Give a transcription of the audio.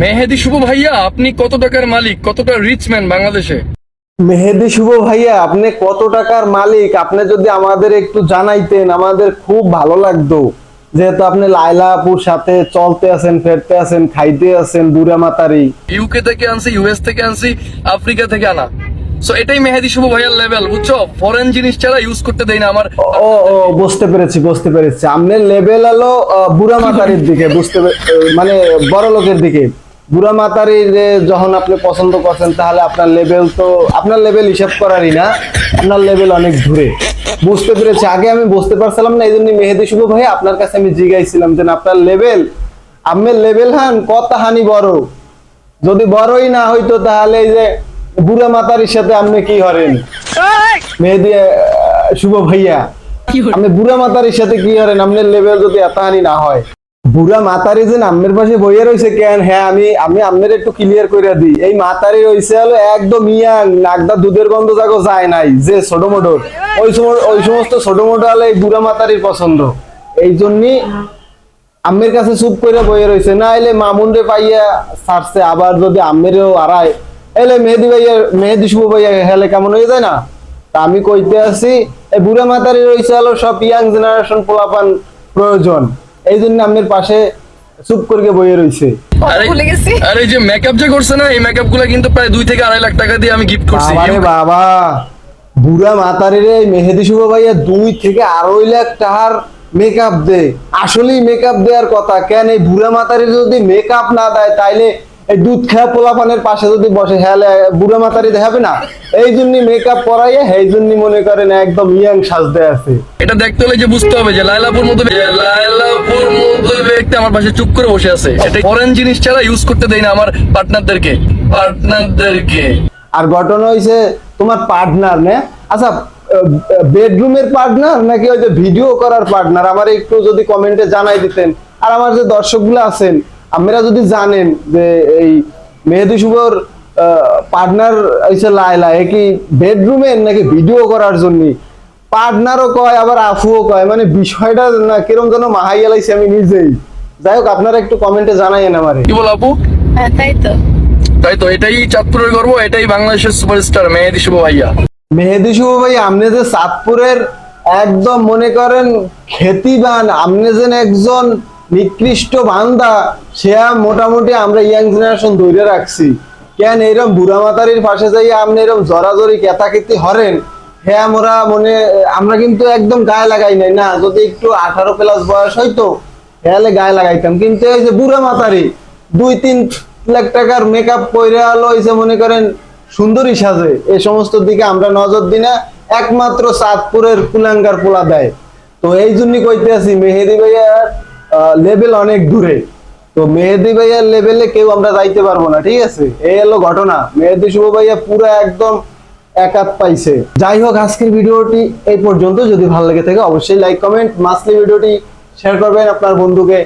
মেহেদি শুভ ভাইয়া, আপনি কত টাকার মালিক, কতটা রিচ ম্যান বাংলাদেশে? মেহেদি শুভ ভাইয়া, আপনি কত টাকার মালিক আপনি যদি আমাদের একটু জানাইতেন আমাদের খুব ভালো লাগতো। যেহেতু আপনি লায়লা আপুর সাথে চলতে আছেন, ফেরতে আছেন, খাইতে আছেন দূরে মাতারি। ইউকে থেকে আনছি, ইউএস থেকে আনছি, আফ্রিকা থেকে আনা। সো এটাই মেহেদি শুভ ভাইয়ার লেভেল, বুঝছো? ফরেন জিনিস ছাড়া ইউজ করতে দেই না আমার। ও ও বুঝতে পেরেছি আপনার লেভেল হলো বুড়া মাতারির দিকে, মানে বড় লোকের দিকে। বুড়া মাতারির যখন আপনি পছন্দ করছেন তাহলে আপনার লেভেল হিসাব করারই না, আপনার লেভেল অনেক দূরে। বুঝতে পেরেছি, আগে আমি বুঝতে পারছিলাম না, এই জন্য মেহেদি শুভ ভাই আপনার কাছে আমি জিজ্ঞাসছিলাম যে আপনার লেভেল হান কত হানি বড়। যদি বড়ই না হইতো তাহলে এই যে বুড়া মাতারির সাথে আপনি কি হরেন মেহেদি শুভ ভাইয়া, আপনি বুড়া মাতারির সাথে কি হরেন? আপনার লেভেল যদি এতহানি না হয়, বুড়া মাতারি যে আম্মের পাশে বইয়ে রয়েছে কেন? হ্যাঁ, আমি আম্মের একটু ক্লিয়ার করে দিই। এই মাতারি রয়েছে হলো একদম ইয়াং, নাকদা দুধের গন্ধ জাগো যায় নাই, যে ছোট মোটর ওই সমস্ত ছোট মোটো হলে এই বুড়া মাতারির পছন্দ। এই জন্যই আম্মের কাছে চুপ করে বইয়ে রয়েছে, না এলে মামুন রে পাইয়া ছাড়ছে। আবার যদি আম্মেরও আড়ায় এলে মেহেদি শুভ ভাইয়া হেলে কেমন হয়ে যায় না? তা আমি কইতে আছি এই বুড়া মাতারি রয়েছে হলো সব ইয়াং জেনারেশন পোলাপান প্রয়োজন, এই জন্য আম্মের পাশে চুপ করে বইয়ে রয়েছে। আর এই যে মেকআপ যে করছে না, এই মেকআপ গুলা কিন্তু প্রায় 2 থেকে 2.5 লাখ টাকা দিয়ে আমি গিফট করছি। আরে বাবা, বুড়া মাতারির এই মেহেদি শুভ ভাইয়া 2 থেকে 2.5 লাখ টাকার মেকআপ দে। আসলেই মেকআপ দেওয়ার কথা কেন? এই বুড়া মাতারির যদি মেকআপ না দেয় তাইলে এই দুধ খেয়া পোলাপানের পাশে যদি বসে হেলে বুড়া মাতারি দেখাবে না। এই জন্য মেকআপ করাইয়া এই জন্য মনে করেন একদম ইয়াং সাজতে আছে। এটা দেখতে হলে যে বুঝতে হবে যে লায়লাপুর মতো ব্যক্তি আমার পাশে চুপ করে বসে আছে। এটা ফরেন জিনিস ছাড়া ইউজ করতে দেই না আমার পার্টনারদেরকে। আর ঘটনা হইছে তোমার পার্টনার না, আচ্ছা বেডরুমের পার্টনার নাকি ওই যে ভিডিও করার পার্টনার, আমার একটু যদি কমেন্টে জানাই দিতেন। আর আমার যে দর্শকগুলো আছেন আপনারা যদি জানেন যে এই মেহেদি শুভর পার্টনার হইছে লায়লা, এ কি বেডরুমের নাকি ভিডিও করার জন্য? পার্টনারও কয় আবার আফুও কয়, মানে বিষয়টা না কিরম যেন মাহাইয়া লাইছে আমি নিজেই। যাই হোক, আপনারা একটু কমেন্টে জানাইয়েন আমারে। কি বল আপু? তাই তো এটাই চাঁদপুরের গর্ব, এটাই বাংলাদেশের সুপারস্টার মেহেদি শুভ ভাইয়া। মেহেদি শুভ ভাই, আপনি যে চাঁদপুরের একদম মনে করেন খ্যাতিবান, আপনি যেন একজন নিকৃষ্ট বান্দা, সে মোটামুটি আমরা ইয়াং জেনারেশন ধরে রাখছি। কেন এরকম বুড়া মাতারির পাশে যাই আপনি এরকম জরাজরি কেতাকেতি হরেন? হ্যাঁ, আমরা কিন্তু একদম গায়ে লাগাই নাই না। যদি একটু 18+ বয়স হইতো তাহলে গায়ে লাগাইতাম, কিন্তু এই যে বুড়া মাতারি 2-3 লাখ টাকার মেকআপ কইরা হলো হইছে মনে করেন সুন্দরী সাজে, এই সমস্ত দিকে আমরা নজর দিই না, একমাত্র চাঁদপুরের কুলাঙ্গার পোলা দেয়। তো এই জন্যই কইতে আছি মেহেদি ভাইয়ার লেভেল অনেক দূরে। তো মেহেদি ভাইয়ার লেভেলে কেউ আমরা যাইতে পারবো না, ঠিক আছে? এই হলো ঘটনা। মেহেদি শুভ ভাইয়া পুরো একদম একাত পাইছে। যাই হোক, আজকের ভিডিওটি এই পর্যন্ত। যদি ভালো লেগে থাকে অবশ্যই লাইক কমেন্ট মাসলি ভিডিওটি শেয়ার করবেন আপনার বন্ধুকে।